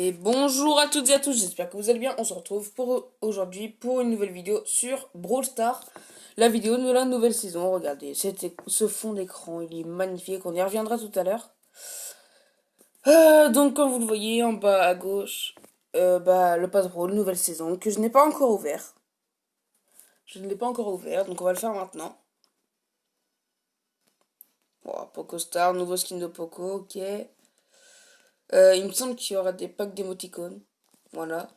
Et bonjour à toutes et à tous, j'espère que vous allez bien. On se retrouve pour aujourd'hui pour une nouvelle vidéo sur Brawl Stars, la vidéo de la nouvelle saison. Regardez, ce fond d'écran, il est magnifique, on y reviendra tout à l'heure. Donc comme vous le voyez en bas à gauche, le pass Brawl, nouvelle saison, que je n'ai pas encore ouvert. Je ne l'ai pas encore ouvert, donc on va le faire maintenant. Bon, Poco Star, nouveau skin de Poco, ok. Il me semble qu'il y aura des packs d'émoticônes. Voilà.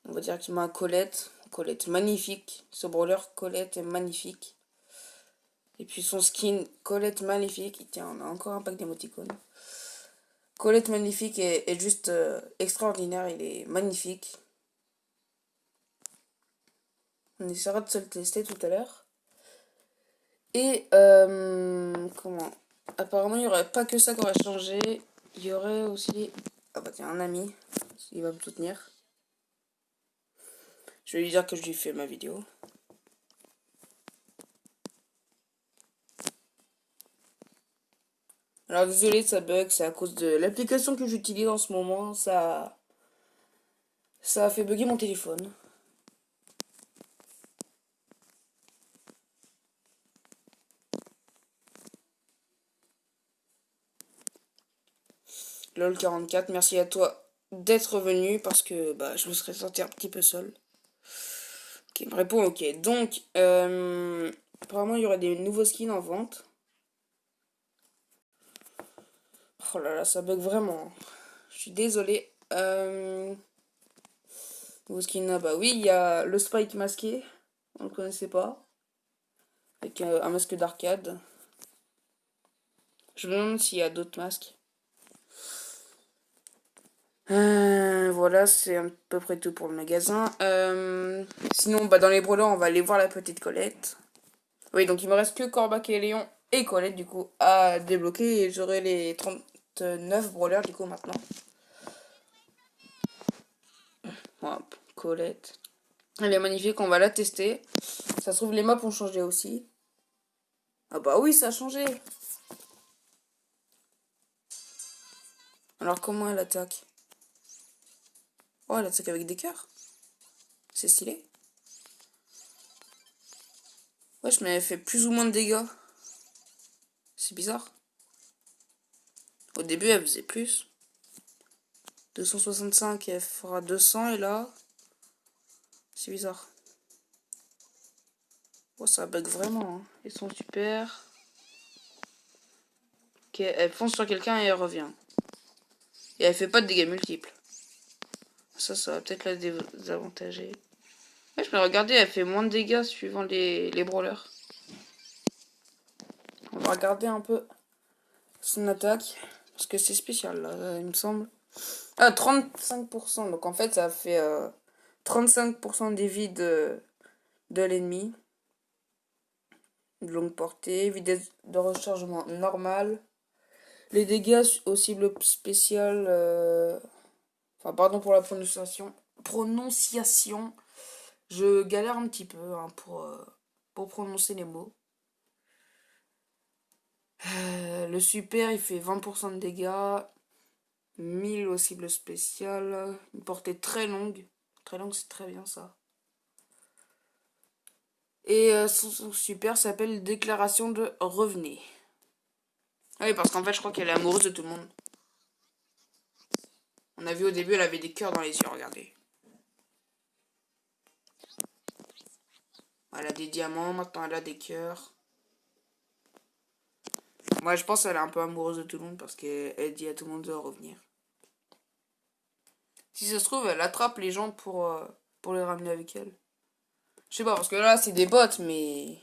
On va directement à Colette. Colette magnifique. Ce brawler Colette est magnifique. Et puis son skin Colette magnifique. Tiens, on a encore un pack d'émoticônes. Colette magnifique est juste extraordinaire. Il est magnifique. On essaiera de se le tester tout à l'heure. Et comment apparemment, il n'y aurait pas que ça qui aurait changé. Il y aurait aussi... Ah bah tiens, un ami. Il va me soutenir. Je vais lui dire que je lui fais ma vidéo. Alors désolé, ça bug, c'est à cause de l'application que j'utilise en ce moment, ça a fait bugger mon téléphone. LOL44, merci à toi d'être venu parce que je me serais senti un petit peu seul. Ok, il me répond ok. Donc, apparemment il y aurait des nouveaux skins en vente. Oh là là, ça bug vraiment. Je suis désolé. Nouveau skin là, bah oui, il y a le Spike masqué. On le connaissait pas. Avec un masque d'arcade. Je me demande s'il y a d'autres masques. Voilà, c'est à peu près tout pour le magasin. Sinon, dans les brawlers, on va aller voir la petite Colette. Oui, donc il me reste que Corbac et Léon et Colette, du coup, à débloquer. Et j'aurai les 39 brawlers, du coup, maintenant. Voilà, Colette. Elle est magnifique, on va la tester. Ça se trouve, les maps ont changé aussi. Ah bah oui, ça a changé. Alors, comment elle attaque? Oh, elle attaque avec des cœurs. C'est stylé. Wesh, mais elle fait plus ou moins de dégâts. C'est bizarre. Au début, elle faisait plus. 265, elle fera 200 et là... C'est bizarre. Oh, ça bug vraiment. Hein. Ils sont super. Ok, elle fonce sur quelqu'un et elle revient. Et elle fait pas de dégâts multiples. Ça va peut-être la désavantager. Ouais, je peux regarder, elle fait moins de dégâts suivant les brawlers. On va regarder un peu son attaque. Parce que c'est spécial là, il me semble. Ah, 35%. Donc en fait, ça fait 35% des vies de l'ennemi. De longue portée, vitesse de rechargement normale. Les dégâts aux cibles spéciales. Enfin, pardon pour la prononciation. Prononciation. Je galère un petit peu hein, pour prononcer les mots. Le super, il fait 20% de dégâts. 1000 aux cibles spéciales. Une portée très longue. Très longue, c'est très bien ça. Et son super s'appelle Déclaration de Revenez. Ah oui, parce qu'en fait, je crois qu'elle est amoureuse de tout le monde. On a vu au début, elle avait des cœurs dans les yeux, regardez. Elle a des diamants, maintenant elle a des cœurs. Moi, je pense qu'elle est un peu amoureuse de tout le monde parce qu'elle dit à tout le monde de revenir. Si ça se trouve, elle attrape les gens pour les ramener avec elle. Je sais pas, parce que là, c'est des bots, mais...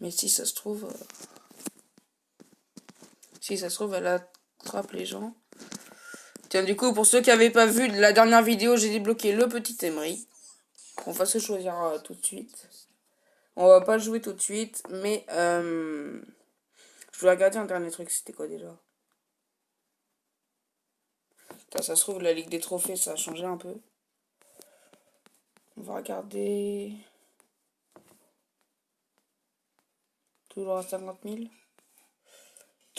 Mais si ça se trouve... Si ça se trouve, elle attrape les gens. Tiens, du coup, pour ceux qui n'avaient pas vu la dernière vidéo, j'ai débloqué le petit Emery. On va se choisir tout de suite. On va pas le jouer tout de suite, mais... Je voulais regarder un dernier truc, c'était quoi déjà? Putain, ça se trouve, la Ligue des Trophées, ça a changé un peu. On va regarder... Toujours à 50 000.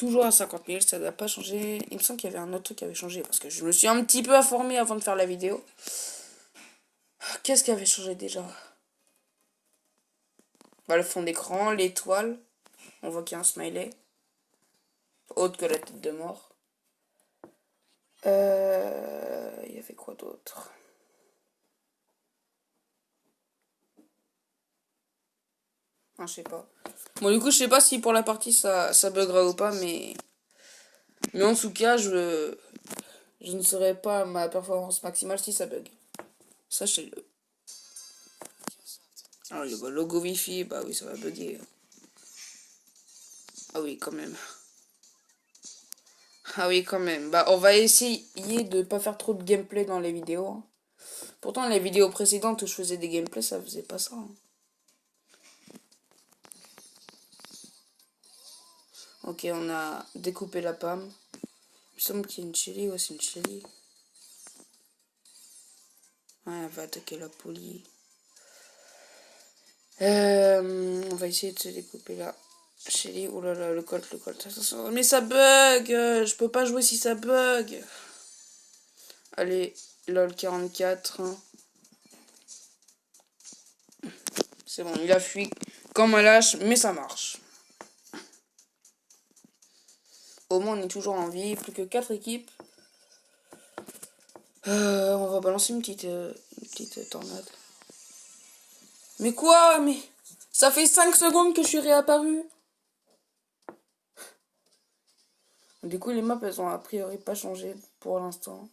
toujours à 50 000, ça n'a pas changé. Il me semble qu'il y avait un autre truc qui avait changé parce que je me suis un petit peu informé avant de faire la vidéo. Qu'est-ce qui avait changé déjà? Bah, le fond d'écran, l'étoile. On voit qu'il y a un smiley. Autre que la tête de mort. Il y avait quoi d'autre? Ah, je sais pas. Bon, du coup, je sais pas si pour la partie ça buggera ou pas, mais en tout cas, je ne serai pas à ma performance maximale si ça bug. Sachez-le. Alors, le logo Wi-Fi, bah oui, ça va bugger. Ah oui, quand même. Ah oui, quand même. Bah, on va essayer de pas faire trop de gameplay dans les vidéos, hein. Pourtant, les vidéos précédentes où je faisais des gameplays, ça faisait pas ça, hein. Ok, on a découpé la pomme. Il me semble qu'il y a une Shelly. Ouais, c'est une Shelly. Ouais, elle va attaquer la poulie. On va essayer de se découper là. Shelly, oh là là, le colt. Attention. Mais ça bug. Je peux pas jouer si ça bug. Allez, lol 44. C'est bon, il a fui comme un lâche, mais ça marche. Au moins, on est toujours en vie. Plus que 4 équipes. On va balancer une petite tornade. Mais quoi? Mais ça fait 5 secondes que je suis réapparu. Du coup, les maps, elles ont a priori pas changé pour l'instant.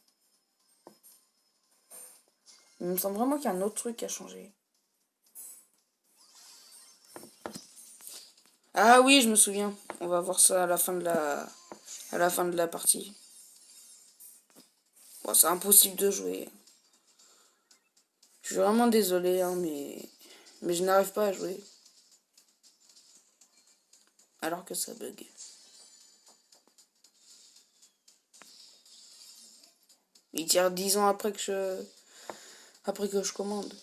Il me semble vraiment qu'il y a un autre truc qui a changé. Ah oui, je me souviens. On va voir ça à la fin de la partie. Bon, c'est impossible de jouer. Je suis vraiment désolé, hein, mais je n'arrive pas à jouer. Alors que ça bug. Il tire 10 ans après que je commande.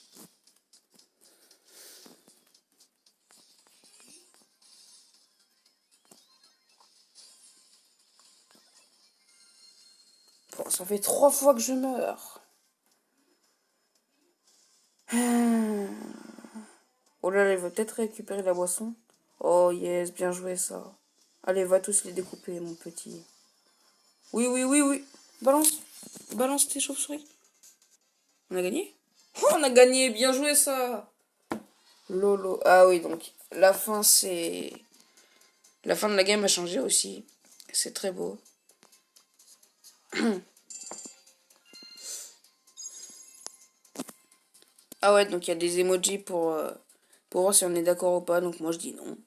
Bon, ça fait 3 fois que je meurs. Oh là là, il va peut-être récupérer la boisson. Oh yes, bien joué ça. Allez, va tous les découper, mon petit. Oui, oui, oui, oui. Balance. Balance tes chauves-souris. On a gagné? Oh, on a gagné, bien joué ça. Lolo. Ah oui, donc la fin, c'est... La fin de la game a changé aussi. C'est très beau. Ah ouais, donc il y a des emojis pour voir si on est d'accord ou pas. Donc moi, je dis non.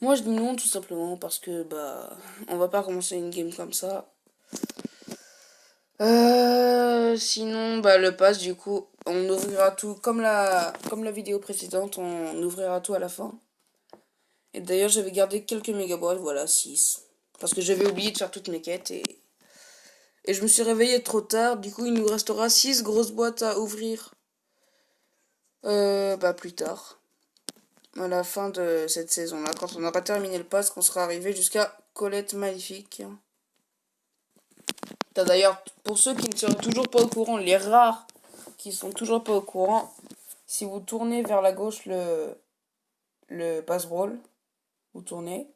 Moi, je dis non, tout simplement, parce que, bah... On va pas commencer une game comme ça. Sinon, bah, le pass, du coup, on ouvrira tout, comme la vidéo précédente, on ouvrira tout à la fin. Et d'ailleurs, j'avais gardé quelques mégaboîtes, voilà, 6. Parce que j'avais oublié de faire toutes mes quêtes et je me suis réveillé trop tard, du coup, il nous restera 6 grosses boîtes à ouvrir, bah, plus tard. À la fin de cette saison-là, quand on aura terminé le pass, qu'on sera arrivé jusqu'à Colette Maléfique. T'as d'ailleurs, pour ceux qui ne sont toujours pas au courant, les rares qui sont toujours pas au courant, si vous tournez vers la gauche le passe-roll, vous tournez.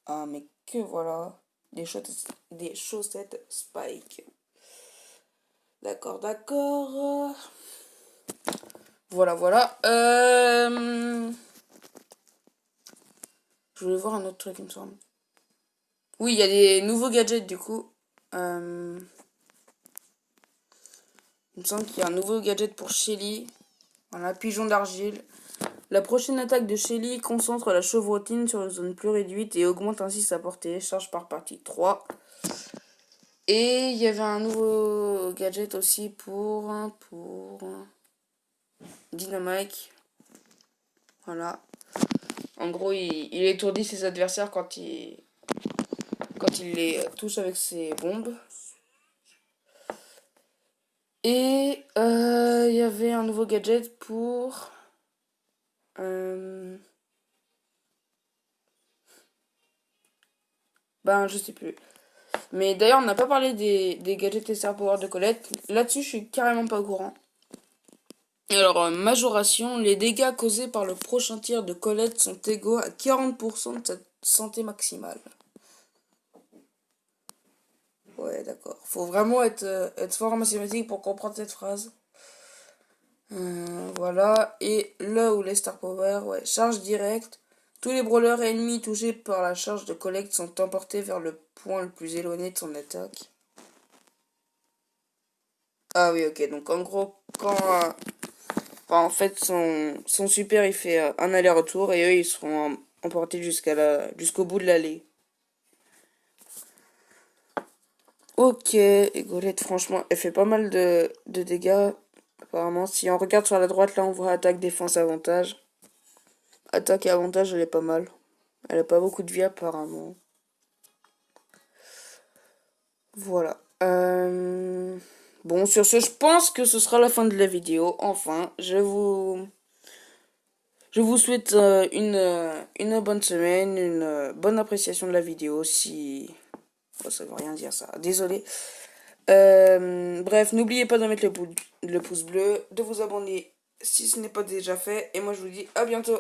Mais que voilà. Des chaussettes Spike. D'accord, d'accord. Voilà, voilà. Je voulais voir un autre truc, il me semble. Oui, il y a des nouveaux gadgets, du coup. Il me semble qu'il y a un nouveau gadget pour Shelly. Voilà, pigeon d'argile. La prochaine attaque de Shelly concentre la chevrotine sur une zone plus réduite et augmente ainsi sa portée. Charge par partie 3. Et il y avait un nouveau gadget aussi pour Dynamite. Voilà. En gros, il étourdit ses adversaires quand il les touche avec ses bombes. Et il y avait un nouveau gadget pour Ben, je sais plus. Mais d'ailleurs, on n'a pas parlé des gadgets et Star Power de Colette. Là-dessus, je suis carrément pas au courant. Alors, majoration, les dégâts causés par le prochain tir de Colette sont égaux à 40% de sa santé maximale. Ouais, d'accord. Faut vraiment être fort en mathématiques pour comprendre cette phrase. Voilà. Et là où les Star Power, ouais, charge directe. Tous les brawlers ennemis touchés par la charge de collecte sont emportés vers le point le plus éloigné de son attaque. Ah oui, ok. Donc en gros, en fait, son super, il fait un aller-retour et eux, ils seront emportés jusqu'au bout de l'allée. Ok, et Golette, franchement, elle fait pas mal de dégâts. Apparemment, si on regarde sur la droite, là, on voit attaque, défense, avantage. Attaque et avantage, elle est pas mal. Elle a pas beaucoup de vie, apparemment. Voilà. Bon, sur ce, je pense que ce sera la fin de la vidéo. Enfin, je vous souhaite une bonne semaine, une bonne appréciation de la vidéo. Si. Oh, ça veut rien dire ça. Désolé. Bref, n'oubliez pas de mettre le pouce bleu, de vous abonner si ce n'est pas déjà fait. Et moi, je vous dis à bientôt.